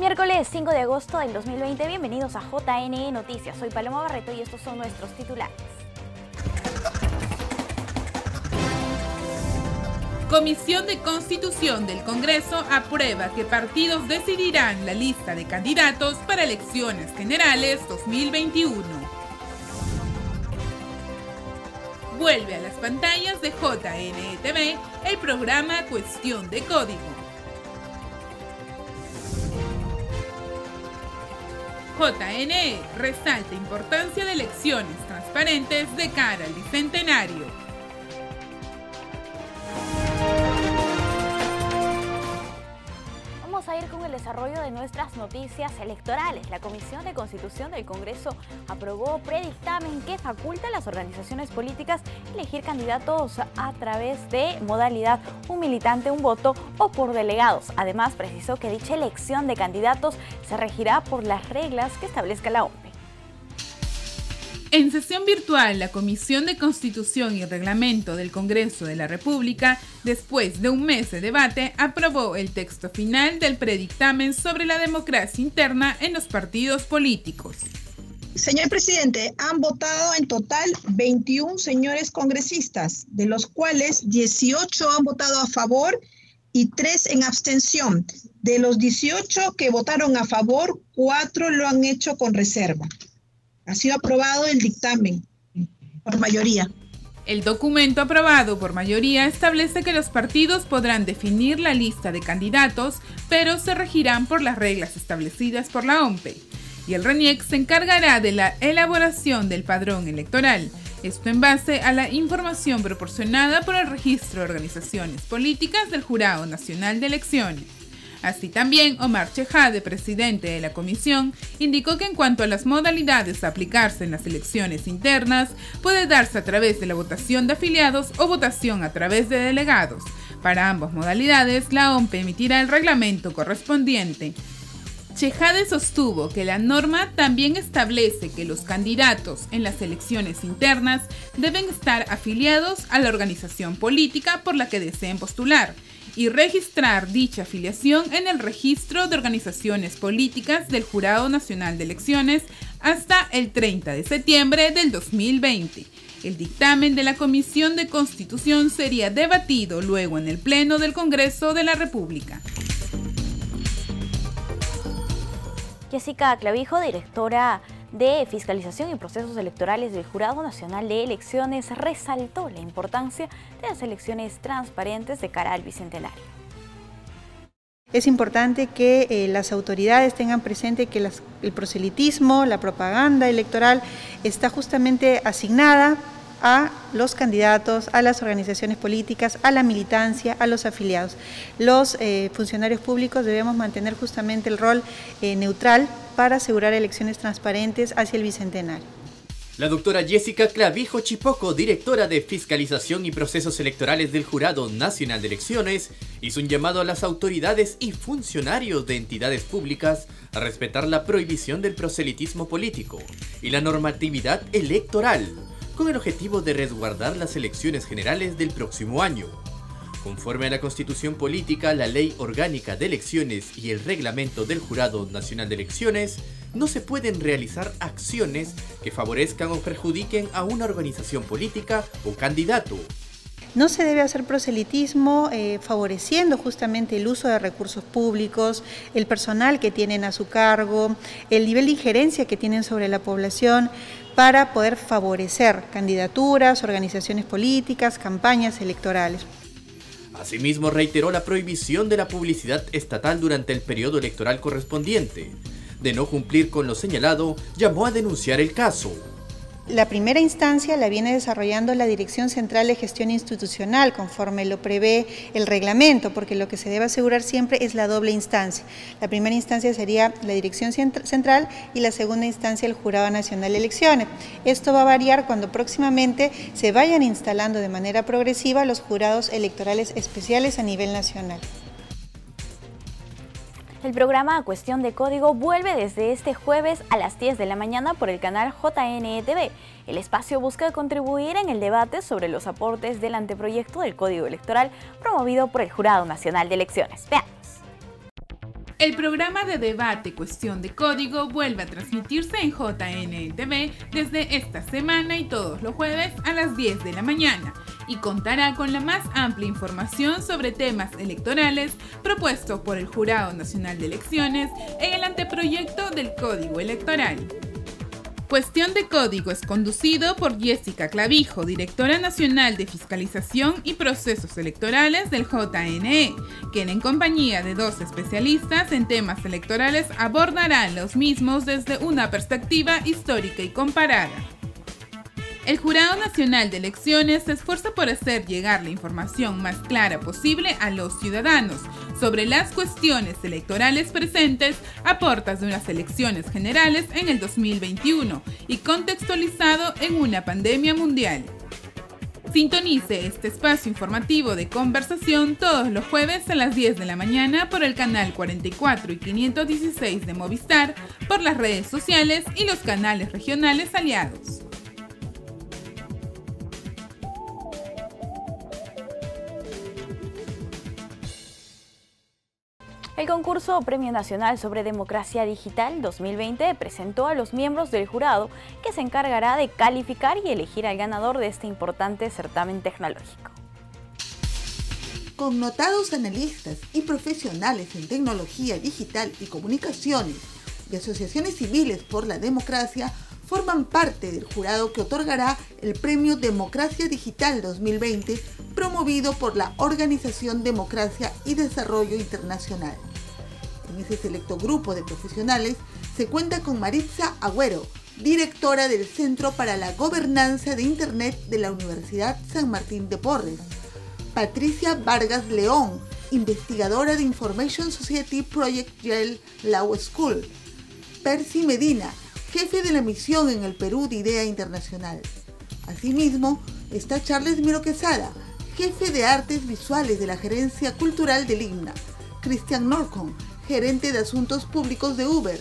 Miércoles 5 de agosto del 2020, bienvenidos a JNE Noticias. Soy Paloma Barreto y estos son nuestros titulares. Comisión de Constitución del Congreso aprueba que partidos decidirán la lista de candidatos para elecciones generales 2021. Vuelve a las pantallas de JNE TV el programa Cuestión de Código. JNE resalta importancia de elecciones transparentes de cara al bicentenario. Vamos a ir con el desarrollo de nuestras noticias electorales. La Comisión de Constitución del Congreso aprobó predictamen que faculta a las organizaciones políticas elegir candidatos a través de modalidad un militante, un voto o por delegados. Además, precisó que dicha elección de candidatos se regirá por las reglas que establezca la OMPE. En sesión virtual, la Comisión de Constitución y Reglamento del Congreso de la República, después de un mes de debate, aprobó el texto final del predictamen sobre la democracia interna en los partidos políticos. Señor presidente, han votado en total 21 señores congresistas, de los cuales 18 han votado a favor y 3 en abstención. De los 18 que votaron a favor, 4 lo han hecho con reserva. Ha sido aprobado el dictamen por mayoría. El documento aprobado por mayoría establece que los partidos podrán definir la lista de candidatos, pero se regirán por las reglas establecidas por la OMPE. Y el RENIEC se encargará de la elaboración del padrón electoral. Esto en base a la información proporcionada por el Registro de Organizaciones Políticas del Jurado Nacional de Elecciones. Así también, Omar Chejade, presidente de la comisión, indicó que en cuanto a las modalidades a aplicarse en las elecciones internas, puede darse a través de la votación de afiliados o votación a través de delegados. Para ambas modalidades, la OMPE emitirá el reglamento correspondiente. Chejade sostuvo que la norma también establece que los candidatos en las elecciones internas deben estar afiliados a la organización política por la que deseen postular y registrar dicha afiliación en el Registro de Organizaciones Políticas del Jurado Nacional de Elecciones hasta el 30 de septiembre del 2020. El dictamen de la Comisión de Constitución sería debatido luego en el Pleno del Congreso de la República. Jessica Clavijo, directora de Fiscalización y Procesos Electorales del Jurado Nacional de Elecciones, resaltó la importancia de las elecciones transparentes de cara al bicentenario. Es importante que las autoridades tengan presente que el proselitismo, la propaganda electoral está justamente asignada a los candidatos, a las organizaciones políticas, a la militancia, a los afiliados. Los funcionarios públicos debemos mantener justamente el rol neutral para asegurar elecciones transparentes hacia el bicentenario. La doctora Jessica Clavijo Chipoco, directora de Fiscalización y Procesos Electorales del Jurado Nacional de Elecciones, hizo un llamado a las autoridades y funcionarios de entidades públicas a respetar la prohibición del proselitismo político y la normatividad electoral, con el objetivo de resguardar las elecciones generales del próximo año. Conforme a la Constitución Política, la Ley Orgánica de Elecciones y el Reglamento del Jurado Nacional de Elecciones, no se pueden realizar acciones que favorezcan o perjudiquen a una organización política o candidato. No se debe hacer proselitismo favoreciendo justamente el uso de recursos públicos, el personal que tienen a su cargo, el nivel de injerencia que tienen sobre la población para poder favorecer candidaturas, organizaciones políticas, campañas electorales. Asimismo, reiteró la prohibición de la publicidad estatal durante el periodo electoral correspondiente. De no cumplir con lo señalado, llamó a denunciar el caso. La primera instancia la viene desarrollando la Dirección Central de Gestión Institucional, conforme lo prevé el reglamento, porque lo que se debe asegurar siempre es la doble instancia. La primera instancia sería la Dirección Central y la segunda instancia el Jurado Nacional de Elecciones. Esto va a variar cuando próximamente se vayan instalando de manera progresiva los jurados electorales especiales a nivel nacional. El programa Cuestión de Código vuelve desde este jueves a las 10 de la mañana por el canal JNE TV. El espacio busca contribuir en el debate sobre los aportes del anteproyecto del Código Electoral promovido por el Jurado Nacional de Elecciones. Veamos. El programa de debate Cuestión de Código vuelve a transmitirse en JNTV desde esta semana y todos los jueves a las 10 de la mañana y contará con la más amplia información sobre temas electorales propuestos por el Jurado Nacional de Elecciones en el anteproyecto del Código Electoral. Cuestión de Código es conducido por Jessica Clavijo, directora nacional de Fiscalización y Procesos Electorales del JNE, quien en compañía de 2 especialistas en temas electorales abordarán los mismos desde una perspectiva histórica y comparada. El Jurado Nacional de Elecciones se esfuerza por hacer llegar la información más clara posible a los ciudadanos sobre las cuestiones electorales presentes a puertas de unas elecciones generales en el 2021 y contextualizado en una pandemia mundial. Sintonice este espacio informativo de conversación todos los jueves a las 10 de la mañana por el canal 44 y 516 de Movistar, por las redes sociales y los canales regionales aliados. El concurso Premio Nacional sobre Democracia Digital 2020 presentó a los miembros del jurado que se encargará de calificar y elegir al ganador de este importante certamen tecnológico. Connotados analistas y profesionales en tecnología digital y comunicaciones de asociaciones civiles por la democracia forman parte del jurado que otorgará el Premio Democracia Digital 2020 promovido por la Organización Democracia y Desarrollo Internacional. En ese selecto grupo de profesionales se cuenta con Maritza Agüero, directora del Centro para la Gobernanza de Internet de la Universidad San Martín de Porres, Patricia Vargas León, investigadora de Information Society Project Yale Law School, Percy Medina, jefe de la misión en el Perú de IDEA Internacional. Asimismo, está Charles Miro Quesada, jefe de Artes Visuales de la Gerencia Cultural del IGNA, Cristian Norcon, gerente de Asuntos Públicos de Uber,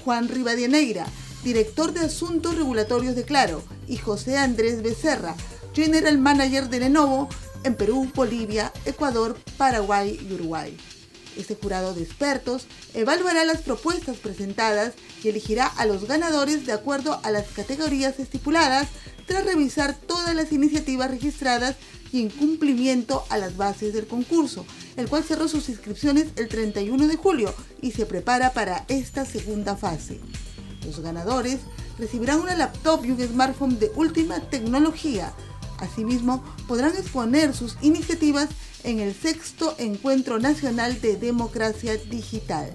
Juan Rivadeneira, director de Asuntos Regulatorios de Claro, y José Andrés Becerra, General Manager de Lenovo en Perú, Bolivia, Ecuador, Paraguay y Uruguay. Este jurado de expertos evaluará las propuestas presentadas y elegirá a los ganadores de acuerdo a las categorías estipuladas tras revisar todas las iniciativas registradas y en cumplimiento a las bases del concurso, el cual cerró sus inscripciones el 31 de julio y se prepara para esta segunda fase. Los ganadores recibirán una laptop y un smartphone de última tecnología. Asimismo, podrán exponer sus iniciativas en el 6º Encuentro Nacional de Democracia Digital.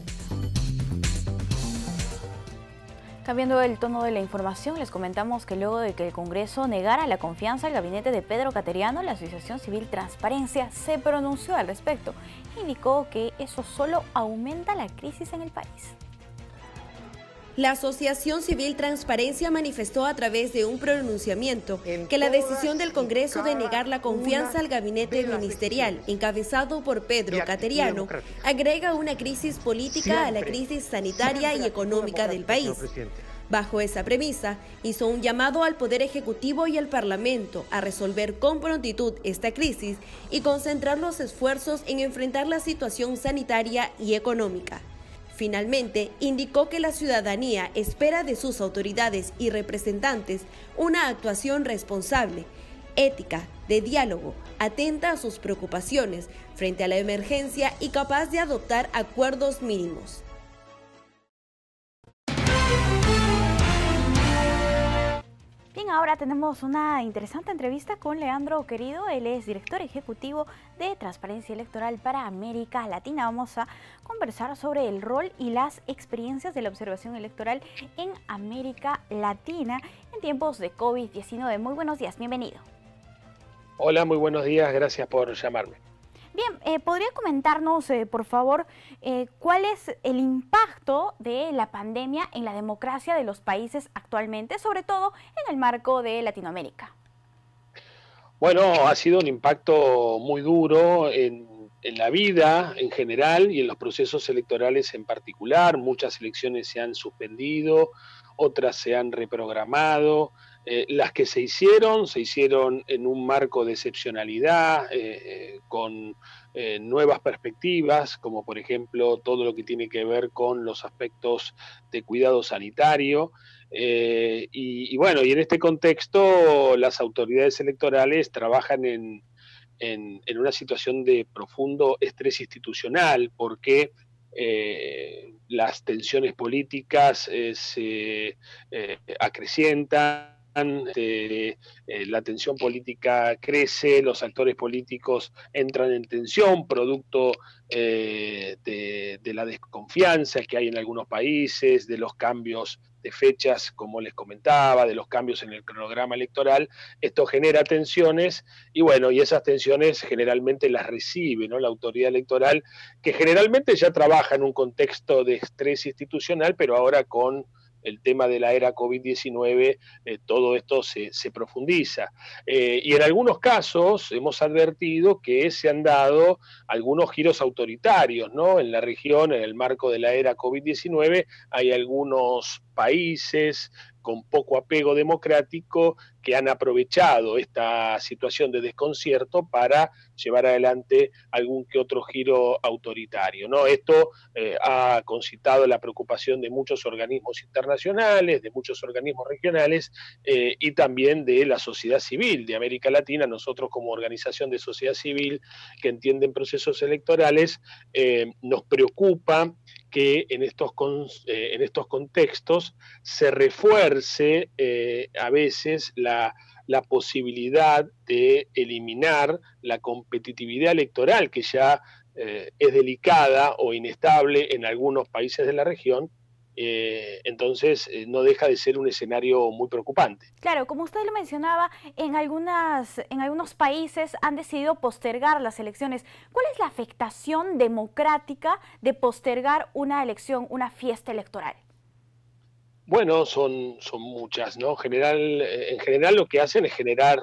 Cambiando el tono de la información, les comentamos que luego de que el Congreso negara la confianza al gabinete de Pedro Cateriano, la Asociación Civil Transparencia se pronunció al respecto e indicó que eso solo aumenta la crisis en el país. La Asociación Civil Transparencia manifestó a través de un pronunciamiento que la decisión del Congreso de negar la confianza al gabinete ministerial encabezado por Pedro Cateriano agrega una crisis política a la crisis sanitaria y económica del país. Bajo esa premisa, hizo un llamado al Poder Ejecutivo y al Parlamento a resolver con prontitud esta crisis y concentrar los esfuerzos en enfrentar la situación sanitaria y económica. Finalmente, indicó que la ciudadanía espera de sus autoridades y representantes una actuación responsable, ética, de diálogo, atenta a sus preocupaciones frente a la emergencia y capaz de adoptar acuerdos mínimos. Bien, ahora tenemos una interesante entrevista con Leandro Querido. Él es director ejecutivo de Transparencia Electoral para América Latina. Vamos a conversar sobre el rol y las experiencias de la observación electoral en América Latina en tiempos de COVID-19. Muy buenos días, bienvenido. Hola, muy buenos días, gracias por llamarme. Bien, ¿podría comentarnos, por favor, cuál es el impacto de la pandemia en la democracia de los países actualmente, sobre todo en el marco de Latinoamérica? Bueno, ha sido un impacto muy duro en la vida en general y en los procesos electorales en particular. Muchas elecciones se han suspendido, otras se han reprogramado. Las que se hicieron en un marco de excepcionalidad, con nuevas perspectivas, como por ejemplo todo lo que tiene que ver con los aspectos de cuidado sanitario. Y bueno, y en este contexto las autoridades electorales trabajan en una situación de profundo estrés institucional, porque las tensiones políticas se acrecientan, la tensión política crece, los actores políticos entran en tensión, producto de la desconfianza que hay en algunos países, de los cambios de fechas, como les comentaba, de los cambios en el cronograma electoral. Esto genera tensiones y bueno, y esas tensiones generalmente las recibe, ¿no?, la autoridad electoral, que generalmente ya trabaja en un contexto de estrés institucional, pero ahora con el tema de la era COVID-19, todo esto se profundiza. Y en algunos casos hemos advertido que se han dado algunos giros autoritarios, ¿no? En la región, en el marco de la era COVID-19, hay algunos países con poco apego democrático que han aprovechado esta situación de desconcierto para llevar adelante algún que otro giro autoritario, ¿no? Esto ha concitado la preocupación de muchos organismos internacionales, de muchos organismos regionales y también de la sociedad civil de América Latina. Nosotros, como organización de sociedad civil que entienden procesos electorales, nos preocupa que en estos contextos se refuerce a veces la posibilidad de eliminar la competitividad electoral, que ya es delicada o inestable en algunos países de la región. Entonces no deja de ser un escenario muy preocupante. Claro, como usted lo mencionaba, en algunos países han decidido postergar las elecciones. ¿Cuál es la afectación democrática de postergar una elección, una fiesta electoral? Bueno, son muchas, ¿no? En general lo que hacen es generar,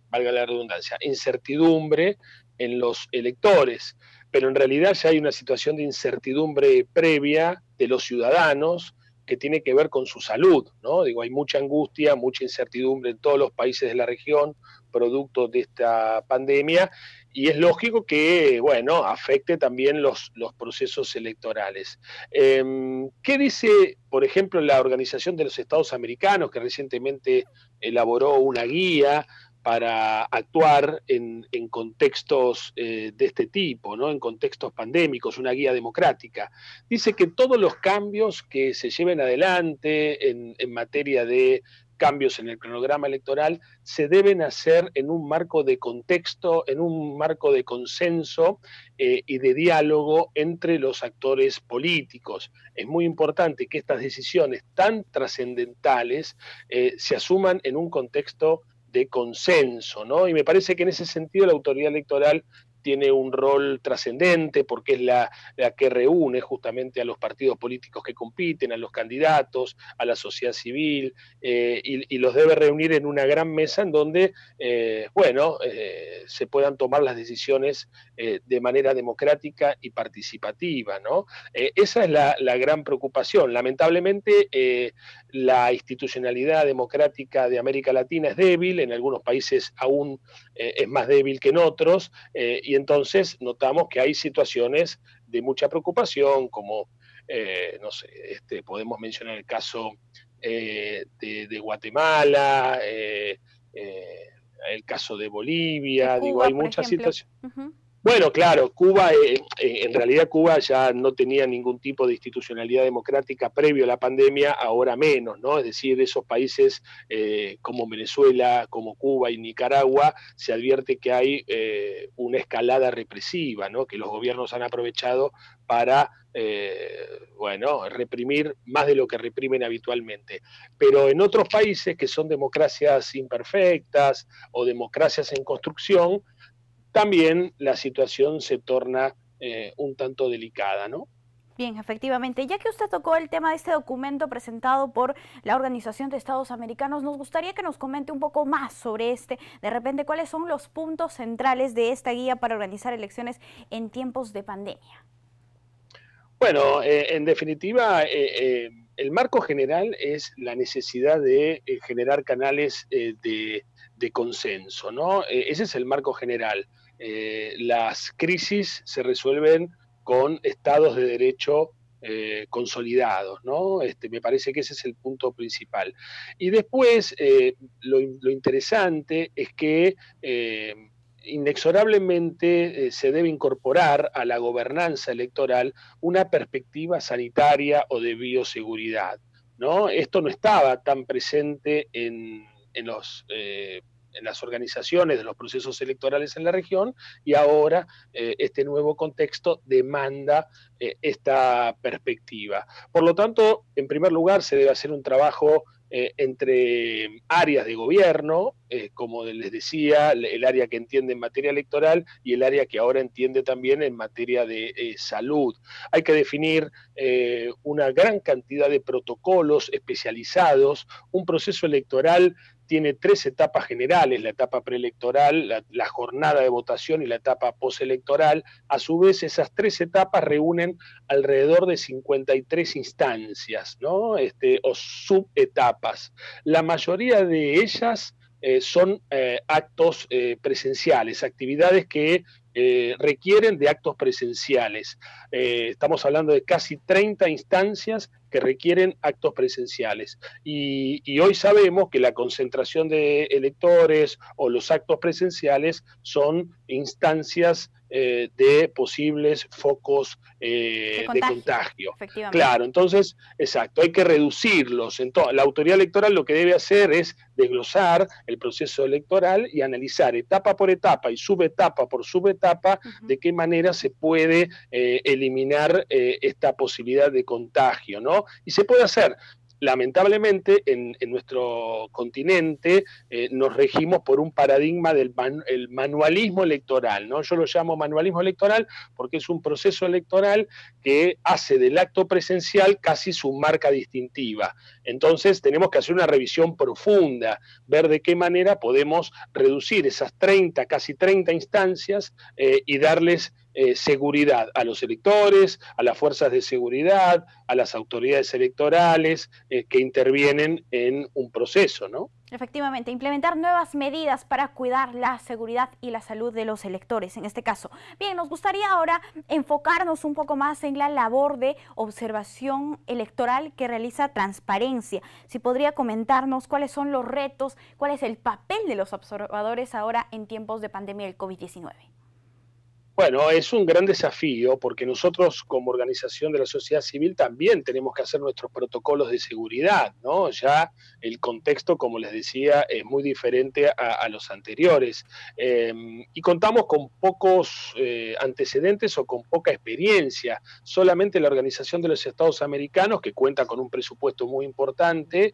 valga la redundancia, incertidumbre en los electores, pero en realidad ya hay una situación de incertidumbre previa de los ciudadanos que tiene que ver con su salud, ¿no? Digo, hay mucha angustia, mucha incertidumbre en todos los países de la región, producto de esta pandemia, y es lógico que, bueno, afecte también los procesos electorales. ¿Qué dice, por ejemplo, la Organización de los Estados Americanos, que recientemente elaboró una guía para actuar en contextos de este tipo, ¿no?, en contextos pandémicos, una guía democrática? Dice que todos los cambios que se lleven adelante en materia de cambios en el cronograma electoral se deben hacer en un marco de contexto, en un marco de consenso y de diálogo entre los actores políticos. Es muy importante que estas decisiones tan trascendentales se asuman en un contexto de consenso, ¿no? Y me parece que en ese sentido la autoridad electoral tiene un rol trascendente porque es la que reúne justamente a los partidos políticos que compiten, a los candidatos, a la sociedad civil, y los debe reunir en una gran mesa en donde, se puedan tomar las decisiones de manera democrática y participativa, ¿no? Esa es la gran preocupación. Lamentablemente, la institucionalidad democrática de América Latina es débil, en algunos países aún es más débil que en otros, y entonces notamos que hay situaciones de mucha preocupación, como, podemos mencionar el caso de Guatemala, el caso de Bolivia, Cuba, hay muchas situaciones. Uh-huh. Bueno, claro, Cuba, en realidad Cuba ya no tenía ningún tipo de institucionalidad democrática previo a la pandemia, ahora menos, ¿no? Es decir, esos países como Venezuela, como Cuba y Nicaragua, se advierte que hay una escalada represiva, ¿no?, que los gobiernos han aprovechado para, reprimir más de lo que reprimen habitualmente. Pero en otros países que son democracias imperfectas o democracias en construcción, también la situación se torna un tanto delicada, ¿no? Bien, efectivamente. Ya que usted tocó el tema de este documento presentado por la Organización de Estados Americanos, nos gustaría que nos comente un poco más sobre de repente, cuáles son los puntos centrales de esta guía para organizar elecciones en tiempos de pandemia. Bueno, en definitiva, el marco general es la necesidad de generar canales de consenso, ¿no? Ese es el marco general. las crisis se resuelven con estados de derecho consolidados, ¿no? Me parece que ese es el punto principal. Y después, lo interesante es que inexorablemente se debe incorporar a la gobernanza electoral una perspectiva sanitaria o de bioseguridad, ¿no? Esto no estaba tan presente en las organizaciones de los procesos electorales en la región, y ahora este nuevo contexto demanda esta perspectiva. Por lo tanto, en primer lugar, se debe hacer un trabajo entre áreas de gobierno, como les decía, el área que entiende en materia electoral y el área que ahora entiende también en materia de salud. Hay que definir una gran cantidad de protocolos especializados. Un proceso electoral tiene 3 etapas generales: la etapa preelectoral, la jornada de votación y la etapa postelectoral. A su vez, esas 3 etapas reúnen alrededor de 53 instancias, ¿no? O subetapas. La mayoría de ellas son actos presenciales, actividades que requieren de actos presenciales. Estamos hablando de casi 30 instancias que requieren actos presenciales. Y hoy sabemos que la concentración de electores o los actos presenciales son instancias de posibles focos de contagio. Claro, entonces, exacto, hay que reducirlos. Entonces, la autoridad electoral lo que debe hacer es desglosar el proceso electoral y analizar etapa por etapa y subetapa por subetapa de qué manera se puede eliminar esta posibilidad de contagio, ¿no? Y se puede hacer. Lamentablemente, en nuestro continente nos regimos por un paradigma del manualismo electoral, ¿no? Yo lo llamo manualismo electoral porque es un proceso electoral que hace del acto presencial casi su marca distintiva. Entonces tenemos que hacer una revisión profunda, ver de qué manera podemos reducir esas casi 30 instancias y darles seguridad a los electores, a las fuerzas de seguridad, a las autoridades electorales que intervienen en un proceso, ¿no? Efectivamente, implementar nuevas medidas para cuidar la seguridad y la salud de los electores, en este caso. Bien, nos gustaría ahora enfocarnos un poco más en la labor de observación electoral que realiza Transparencia. Si podría comentarnos cuáles son los retos, cuál es el papel de los observadores ahora en tiempos de pandemia del COVID-19. Bueno, es un gran desafío porque nosotros como organización de la sociedad civil también tenemos que hacer nuestros protocolos de seguridad, ¿no? Ya el contexto, como les decía, es muy diferente a los anteriores y contamos con pocos antecedentes o con poca experiencia. Solamente la Organización de los Estados Americanos, que cuenta con un presupuesto muy importante,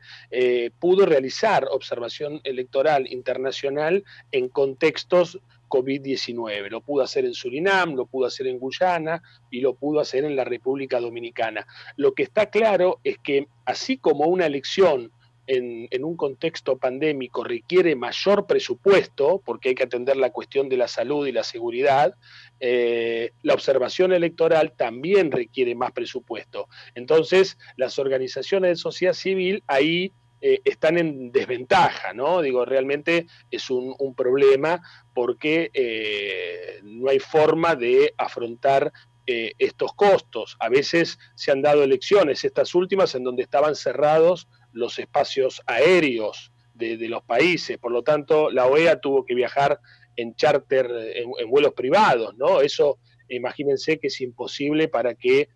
pudo realizar observación electoral internacional en contextos COVID-19. Lo pudo hacer en Surinam, lo pudo hacer en Guyana y lo pudo hacer en la República Dominicana. Lo que está claro es que así como una elección en un contexto pandémico requiere mayor presupuesto, porque hay que atender la cuestión de la salud y la seguridad, la observación electoral también requiere más presupuesto. Entonces, las organizaciones de sociedad civil ahí están en desventaja, ¿no? Digo, realmente es un problema porque no hay forma de afrontar estos costos. A veces se han dado elecciones, estas últimas, en donde estaban cerrados los espacios aéreos de los países, por lo tanto la OEA tuvo que viajar en charter, en vuelos privados, ¿no? Eso, imagínense que es imposible para que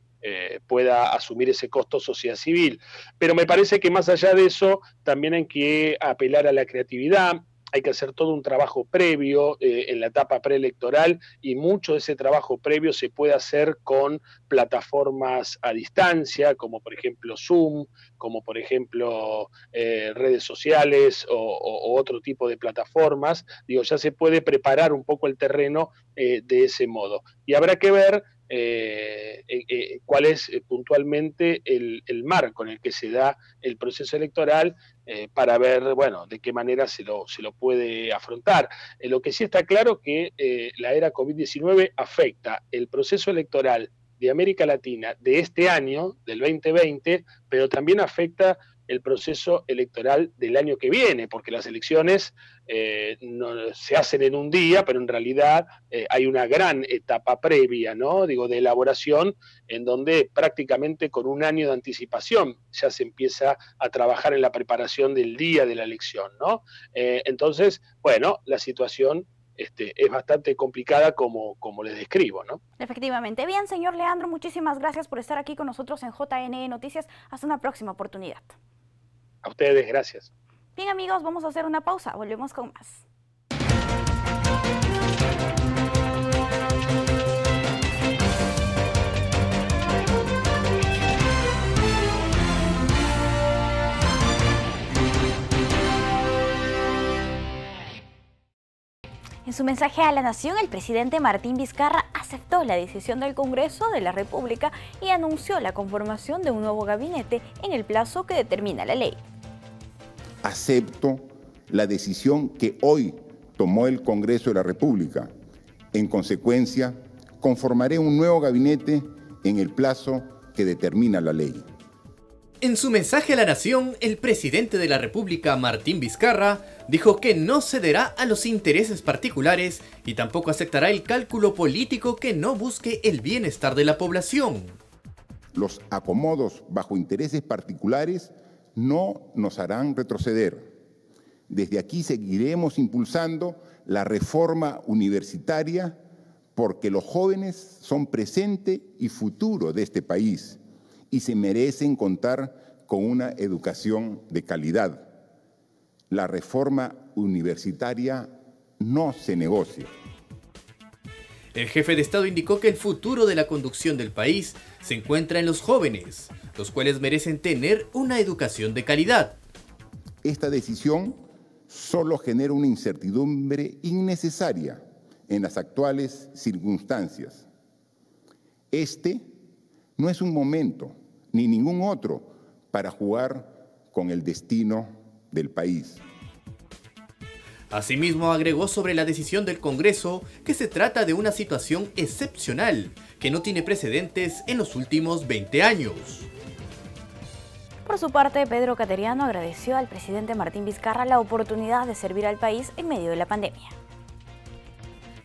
pueda asumir ese costo sociedad civil. Pero me parece que más allá de eso, también hay que apelar a la creatividad, hay que hacer todo un trabajo previo en la etapa preelectoral, y mucho de ese trabajo previo se puede hacer con plataformas a distancia, como por ejemplo Zoom, como por ejemplo redes sociales o otro tipo de plataformas. Digo, ya se puede preparar un poco el terreno de ese modo. Y habrá que ver cuál es puntualmente el marco en el que se da el proceso electoral para ver, bueno, de qué manera se lo puede afrontar. Lo que sí está claro que la era COVID-19 afecta el proceso electoral de América Latina de este año, del 2020, pero también afecta el proceso electoral del año que viene, porque las elecciones no se hacen en un día, pero en realidad hay una gran etapa previa, ¿no? Digo, de elaboración, en donde prácticamente con un año de anticipación ya se empieza a trabajar en la preparación del día de la elección, ¿no? Entonces, bueno, la situación es bastante complicada como les describo, ¿no? Efectivamente. Bien, señor Leandro, muchísimas gracias por estar aquí con nosotros en JNE Noticias. Hasta una próxima oportunidad. A ustedes, gracias. Bien, amigos, vamos a hacer una pausa. Volvemos con más. En su mensaje a la Nación, el presidente Martín Vizcarra aceptó la decisión del Congreso de la República y anunció la conformación de un nuevo gabinete en el plazo que determina la ley. Acepto la decisión que hoy tomó el Congreso de la República. En consecuencia, conformaré un nuevo gabinete en el plazo que determina la ley. En su mensaje a la Nación, el presidente de la República, Martín Vizcarra, dijo que no cederá a los intereses particulares y tampoco aceptará el cálculo político que no busque el bienestar de la población. Los acomodos bajo intereses particulares no nos harán retroceder. Desde aquí seguiremos impulsando la reforma universitaria porque los jóvenes son presente y futuro de este país y se merecen contar con una educación de calidad. La reforma universitaria no se negocia. El jefe de Estado indicó que el futuro de la conducción del país se encuentra en los jóvenes, los cuales merecen tener una educación de calidad. Esta decisión solo genera una incertidumbre innecesaria en las actuales circunstancias. Este no es un momento, ni ningún otro, para jugar con el destino del país. Asimismo, agregó sobre la decisión del Congreso que se trata de una situación excepcional que no tiene precedentes en los últimos 20 años. Por su parte, Pedro Cateriano agradeció al presidente Martín Vizcarra la oportunidad de servir al país en medio de la pandemia.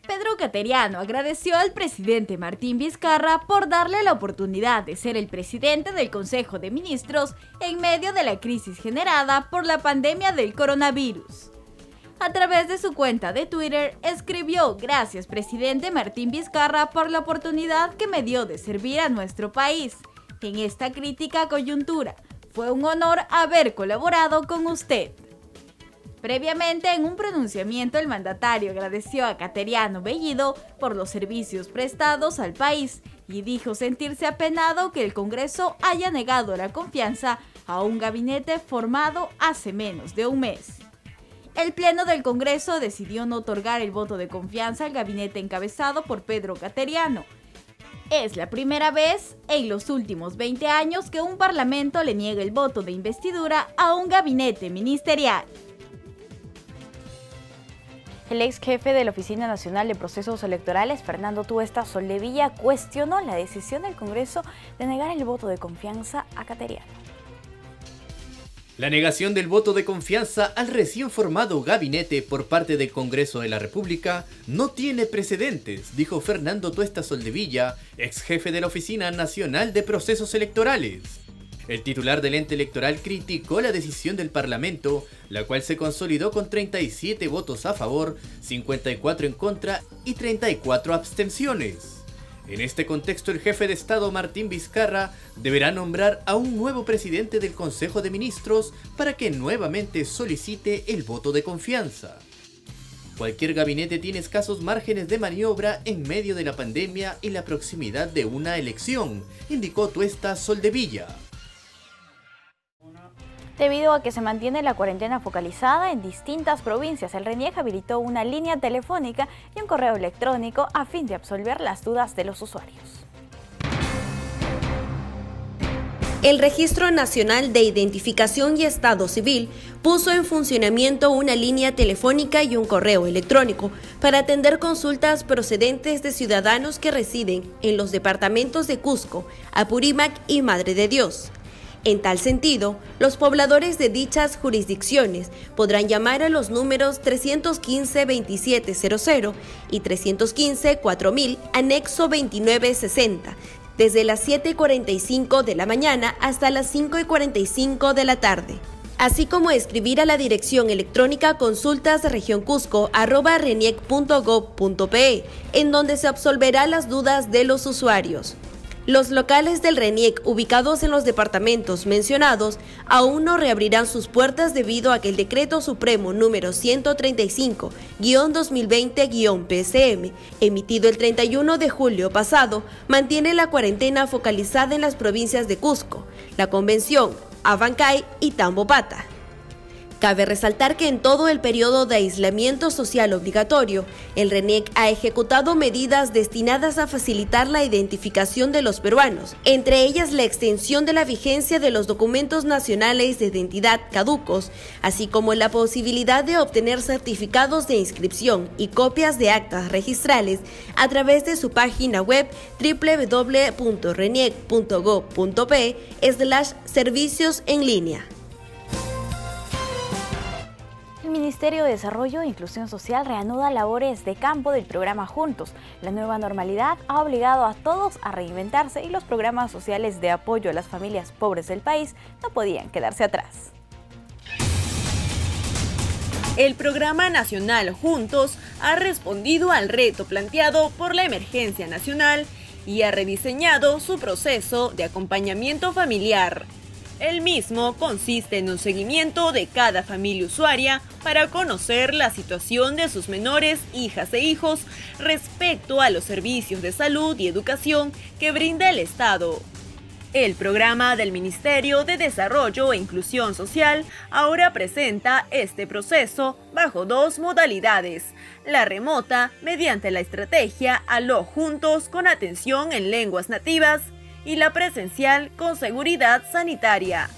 Pedro Cateriano agradeció al presidente Martín Vizcarra por darle la oportunidad de ser el presidente del Consejo de Ministros en medio de la crisis generada por la pandemia del coronavirus. A través de su cuenta de Twitter, escribió: "Gracias, presidente Martín Vizcarra, por la oportunidad que me dio de servir a nuestro país en esta crítica coyuntura. Fue un honor haber colaborado con usted". Previamente, en un pronunciamiento, el mandatario agradeció a Cateriano Bellido por los servicios prestados al país y dijo sentirse apenado que el Congreso haya negado la confianza a un gabinete formado hace menos de un mes. El Pleno del Congreso decidió no otorgar el voto de confianza al gabinete encabezado por Pedro Cateriano. Es la primera vez en los últimos 20 años que un parlamento le niega el voto de investidura a un gabinete ministerial. El ex jefe de la Oficina Nacional de Procesos Electorales, Fernando Tuesta Soldevilla, cuestionó la decisión del Congreso de negar el voto de confianza a Cateriano. La negación del voto de confianza al recién formado gabinete por parte del Congreso de la República no tiene precedentes, dijo Fernando Tuesta Soldevilla, ex jefe de la Oficina Nacional de Procesos Electorales. El titular del ente electoral criticó la decisión del Parlamento, la cual se consolidó con 37 votos a favor, 54 en contra y 34 abstenciones. En este contexto, el jefe de Estado Martín Vizcarra deberá nombrar a un nuevo presidente del Consejo de Ministros para que nuevamente solicite el voto de confianza. Cualquier gabinete tiene escasos márgenes de maniobra en medio de la pandemia y la proximidad de una elección, indicó Tuesta Soldevilla. Debido a que se mantiene la cuarentena focalizada en distintas provincias, el RENIEC habilitó una línea telefónica y un correo electrónico a fin de absolver las dudas de los usuarios. El Registro Nacional de Identificación y Estado Civil puso en funcionamiento una línea telefónica y un correo electrónico para atender consultas procedentes de ciudadanos que residen en los departamentos de Cusco, Apurímac y Madre de Dios. En tal sentido, los pobladores de dichas jurisdicciones podrán llamar a los números 315-2700 y 315-4000, anexo 2960, desde las 7:45 de la mañana hasta las 5:45 de la tarde. Así como escribir a la dirección electrónica consultasregiocusco@reniec.gov.pe, en donde se absolverá las dudas de los usuarios. Los locales del RENIEC ubicados en los departamentos mencionados aún no reabrirán sus puertas debido a que el Decreto Supremo número 135-2020-PSM, emitido el 31 de julio pasado, mantiene la cuarentena focalizada en las provincias de Cusco, La Convención, Abancay y Tambopata. Cabe resaltar que en todo el periodo de aislamiento social obligatorio, el RENIEC ha ejecutado medidas destinadas a facilitar la identificación de los peruanos, entre ellas la extensión de la vigencia de los documentos nacionales de identidad caducos, así como la posibilidad de obtener certificados de inscripción y copias de actas registrales a través de su página web www.reniec.gov.pe/servicios en línea. El Ministerio de Desarrollo e Inclusión Social reanuda labores de campo del programa Juntos. La nueva normalidad ha obligado a todos a reinventarse y los programas sociales de apoyo a las familias pobres del país no podían quedarse atrás. El Programa Nacional Juntos ha respondido al reto planteado por la emergencia nacional y ha rediseñado su proceso de acompañamiento familiar. El mismo consiste en un seguimiento de cada familia usuaria para conocer la situación de sus menores, hijas e hijos respecto a los servicios de salud y educación que brinda el Estado. El programa del Ministerio de Desarrollo e Inclusión Social ahora presenta este proceso bajo dos modalidades: la remota, mediante la estrategia Aló Juntos con atención en lenguas nativas, y la presencial con seguridad sanitaria.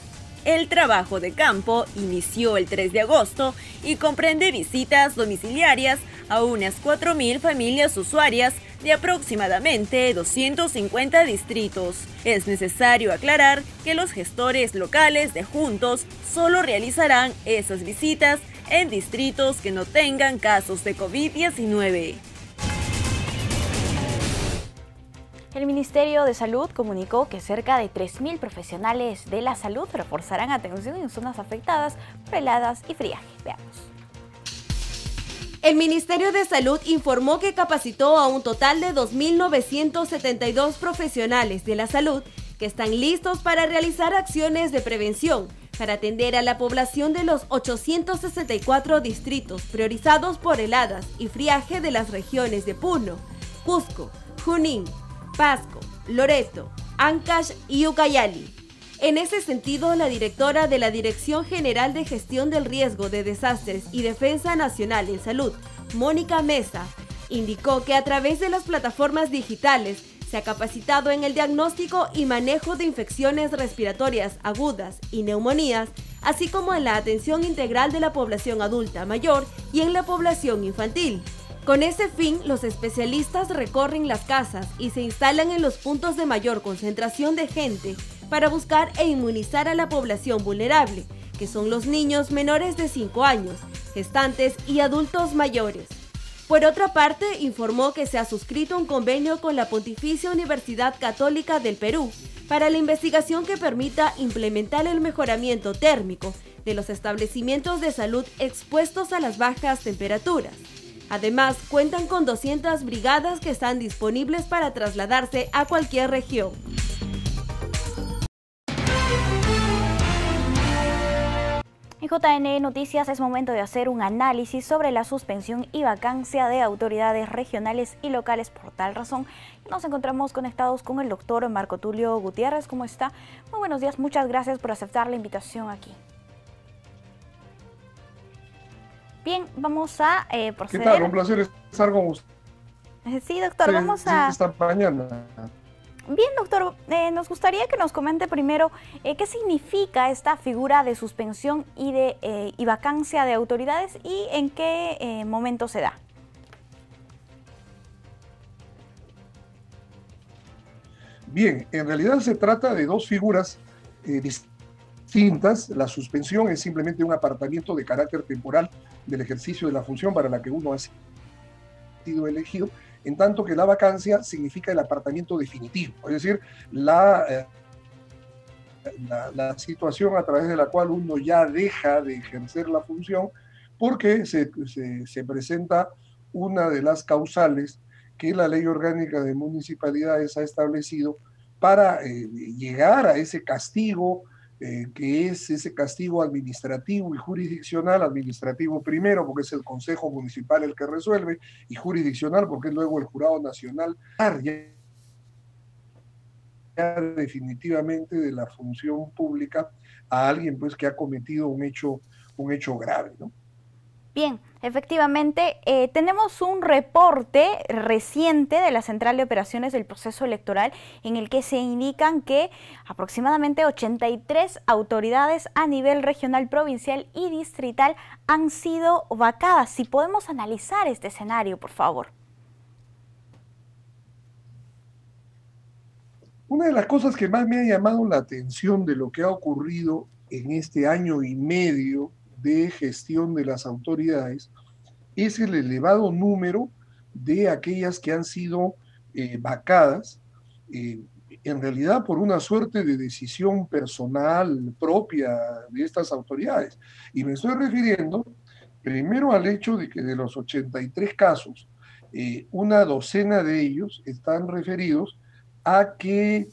El trabajo de campo inició el 3 de agosto y comprende visitas domiciliarias a unas 4.000 familias usuarias de aproximadamente 250 distritos. Es necesario aclarar que los gestores locales de Juntos solo realizarán esas visitas en distritos que no tengan casos de COVID-19. El Ministerio de Salud comunicó que cerca de 3.000 profesionales de la salud reforzarán atención en zonas afectadas por heladas y friaje. Veamos. El Ministerio de Salud informó que capacitó a un total de 2.972 profesionales de la salud que están listos para realizar acciones de prevención para atender a la población de los 864 distritos priorizados por heladas y friaje de las regiones de Puno, Cusco, Junín, Pasco, Loreto, Ancash y Ucayali. En ese sentido, la directora de la Dirección General de Gestión del Riesgo de Desastres y Defensa Nacional en Salud, Mónica Mesa, indicó que a través de las plataformas digitales se ha capacitado en el diagnóstico y manejo de infecciones respiratorias agudas y neumonías, así como en la atención integral de la población adulta mayor y en la población infantil. Con ese fin, los especialistas recorren las casas y se instalan en los puntos de mayor concentración de gente para buscar e inmunizar a la población vulnerable, que son los niños menores de 5 años, gestantes y adultos mayores. Por otra parte, informó que se ha suscrito un convenio con la Pontificia Universidad Católica del Perú para la investigación que permita implementar el mejoramiento térmico de los establecimientos de salud expuestos a las bajas temperaturas. Además, cuentan con 200 brigadas que están disponibles para trasladarse a cualquier región. En JN Noticias es momento de hacer un análisis sobre la suspensión y vacancia de autoridades regionales y locales. Por tal razón, nos encontramos conectados con el doctor Marco Tulio Gutiérrez. ¿Cómo está? Muy buenos días, muchas gracias por aceptar la invitación aquí. Bien, vamos a proceder. ¿Qué tal? Un placer estar con usted. Sí, doctor, vamos a... Esta mañana. Bien, doctor, nos gustaría que nos comente primero qué significa esta figura de suspensión y vacancia de autoridades y en qué momento se da. Bien, en realidad se trata de dos figuras distintas distintas. La suspensión es simplemente un apartamiento de carácter temporal del ejercicio de la función para la que uno ha sido elegido, en tanto que la vacancia significa el apartamiento definitivo, es decir, la situación a través de la cual uno ya deja de ejercer la función porque se presenta una de las causales que la Ley Orgánica de Municipalidades ha establecido para llegar a ese castigo, que es ese castigo administrativo y jurisdiccional. Administrativo primero, porque es el Consejo Municipal el que resuelve, y jurisdiccional, porque es luego el Jurado Nacional ya definitivamente de la función pública a alguien pues que ha cometido un hecho grave, ¿no? Bien, efectivamente, tenemos un reporte reciente de la Central de Operaciones del Proceso Electoral en el que se indican que aproximadamente 83 autoridades a nivel regional, provincial y distrital han sido vacadas. Si podemos analizar este escenario, por favor. Una de las cosas que más me ha llamado la atención de lo que ha ocurrido en este año y medio de gestión de las autoridades es el elevado número de aquellas que han sido vacadas, en realidad por una suerte de decisión personal propia de estas autoridades. Y me estoy refiriendo primero al hecho de que de los 83 casos, una docena de ellos están referidos a que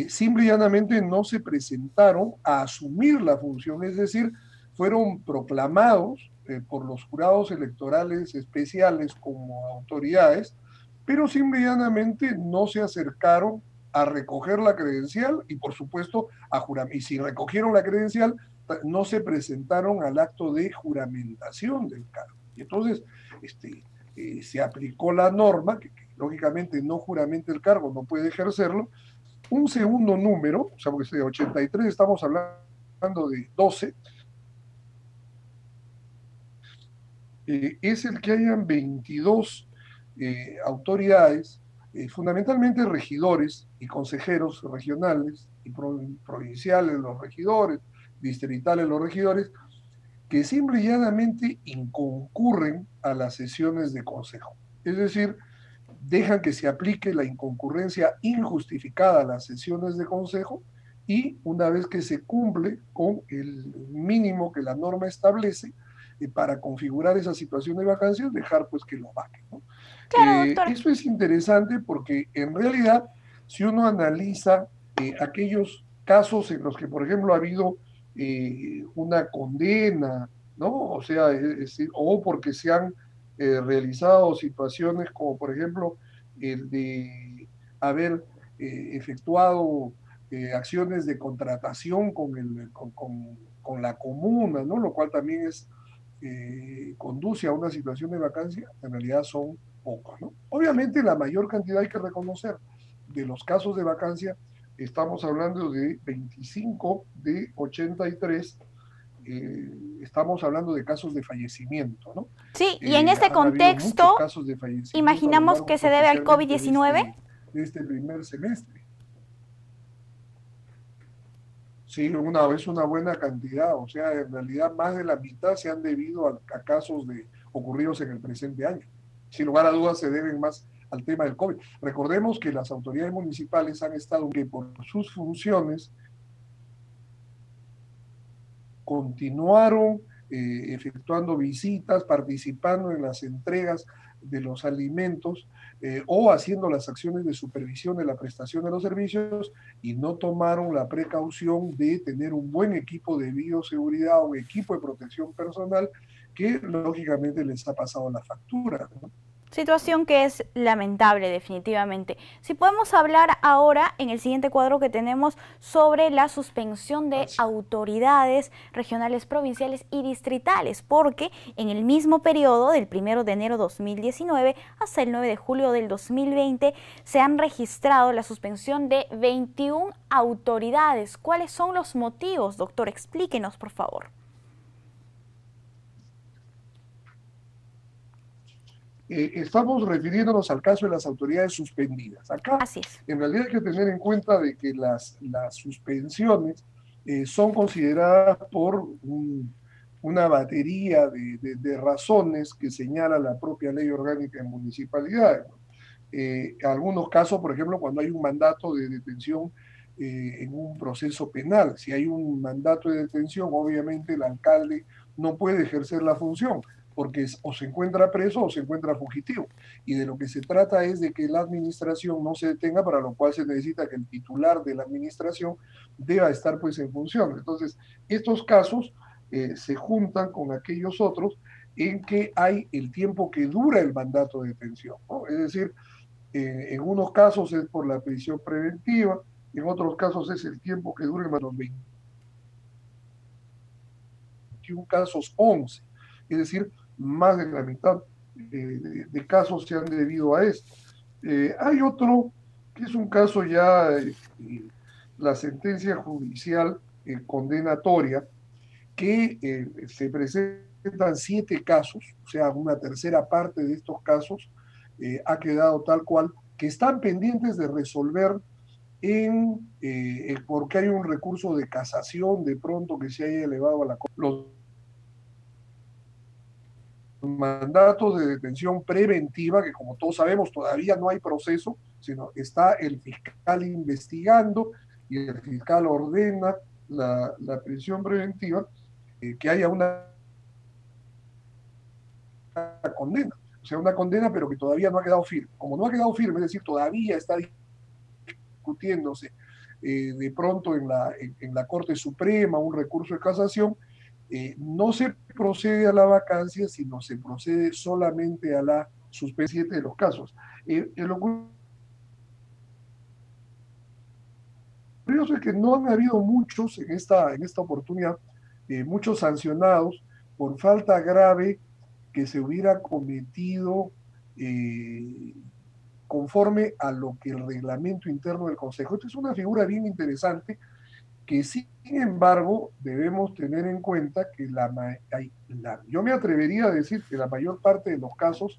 simple y llanamente no se presentaron a asumir la función, es decir, fueron proclamados por los jurados electorales especiales como autoridades, pero simple y llanamente no se acercaron a recoger la credencial y por supuesto a jurar. Y si recogieron la credencial, no se presentaron al acto de juramentación del cargo. Y entonces se aplicó la norma, que lógicamente no juramenta el cargo, no puede ejercerlo. Un segundo número, o sea, porque de 83 estamos hablando de 12, es el que hayan 22 autoridades, fundamentalmente regidores y consejeros regionales y provinciales, los regidores, distritales, los regidores, que simple y llanamente inconcurren a las sesiones de consejo. Es decir, dejan que se aplique la inconcurrencia injustificada a las sesiones de consejo y una vez que se cumple con el mínimo que la norma establece, para configurar esa situación de vacancias, dejar pues que lo vaquen, ¿no? Claro, eso es interesante porque en realidad, si uno analiza aquellos casos en los que, por ejemplo, ha habido una condena, ¿no? O sea, o porque se han realizado situaciones como, por ejemplo, el de haber efectuado acciones de contratación con la comuna, ¿no? Lo cual también conduce a una situación de vacancia, en realidad son pocos, ¿no? Obviamente la mayor cantidad hay que reconocer de los casos de vacancia, estamos hablando de 25 de 83, estamos hablando de casos de fallecimiento, ¿no? Sí, y en este contexto, imaginamos que se debe al COVID-19. De este primer semestre. Sí, es una buena cantidad, o sea, en realidad más de la mitad se han debido a casos ocurridos en el presente año. Sin lugar a dudas se deben más al tema del COVID. Recordemos que las autoridades municipales han estado que por sus funciones continuaron efectuando visitas, participando en las entregas de los alimentos o haciendo las acciones de supervisión de la prestación de los servicios y no tomaron la precaución de tener un buen equipo de bioseguridad o equipo de protección personal que lógicamente les ha pasado la factura, ¿no? Situación que es lamentable definitivamente. Si podemos hablar ahora en el siguiente cuadro que tenemos sobre la suspensión de autoridades regionales, provinciales y distritales, porque en el mismo periodo del 1 de enero de 2019 hasta el 9 de julio del 2020 se han registrado la suspensión de 21 autoridades. ¿Cuáles son los motivos, doctor? Explíquenos, por favor. Estamos refiriéndonos al caso de las autoridades suspendidas. Acá, en realidad hay que tener en cuenta de que las suspensiones son consideradas por una batería de razones que señala la propia ley orgánica de municipalidades. Algunos casos, por ejemplo, cuando hay un mandato de detención en un proceso penal. Si hay un mandato de detención, obviamente el alcalde no puede ejercer la función, porque o se encuentra preso o se encuentra fugitivo. Y de lo que se trata es de que la administración no se detenga, para lo cual se necesita que el titular de la administración deba estar pues en función. Entonces, estos casos se juntan con aquellos otros en que hay el tiempo que dura el mandato de detención, ¿no? Es decir, en unos casos es por la prisión preventiva, en otros casos es el tiempo que dura el mandato. 21 casos, 11. Es decir, más de la mitad de casos se han debido a esto. Hay otro que es un caso ya, la sentencia judicial condenatoria, que se presentan 7 casos, o sea, una tercera parte de estos casos ha quedado tal cual, que están pendientes de resolver porque hay un recurso de casación de pronto que se haya elevado a la Corte. Los mandatos de detención preventiva, que como todos sabemos todavía no hay proceso, sino está el fiscal investigando y el fiscal ordena la prisión preventiva, que haya una condena. O sea, una condena, pero que todavía no ha quedado firme. Como no ha quedado firme, es decir, todavía está discutiéndose de pronto en la Corte Suprema un recurso de casación, no se procede a la vacancia, sino se procede solamente a la suspensión de los casos. Lo curioso es que no han habido muchos en esta oportunidad, muchos sancionados por falta grave que se hubiera cometido conforme a lo que el reglamento interno del Consejo. Esta es una figura bien interesante que, sin embargo, debemos tener en cuenta que yo me atrevería a decir que la mayor parte de los casos